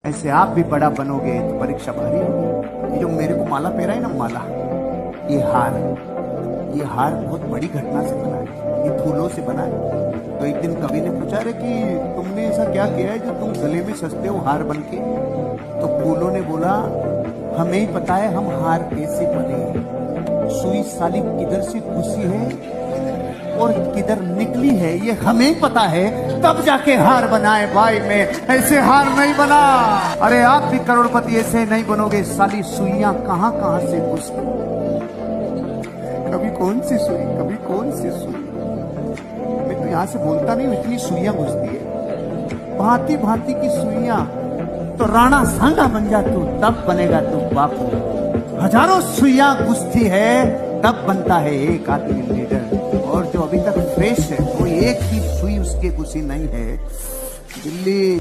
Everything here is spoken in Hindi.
ऐसे आप भी बड़ा बनोगे तो परीक्षा भारी होगी। ये जो मेरे को माला पहरा है ना, माला, ये हार बहुत बड़ी घटना से बना है, ये फूलों से बना है। तो एक दिन कवि ने पूछा रे कि तुमने ऐसा क्या किया है जो तुम गले में सजते हो हार बन के? तो फूलों ने बोला, हमें ही पता है हम हार कैसे बने हैं। सुई साली किधर से घुसी है और किधर निकली है ये हमें ही पता है, तब जाके हार बनाए भाई। में ऐसे हार नहीं बना। अरे आप भी करोड़पति ऐसे नहीं बनोगे। साली सुइयां कहां कहां से घुस, कभी कौन सी सुई, कभी कौन सी सुई। मैं तो यहां से बोलता नहीं, इतनी सुइयां घुसती है, भांति भांति की सुइयां। तो राणा सांगा बन जा तू, तब बनेगा तू बापू। हजारों सुइयां घुसती है, तब बनता है एक आदमी लीडर। और जो अभी तक फ्रेश है वो एक ही सुई उसके घुसी नहीं है। दिल्ली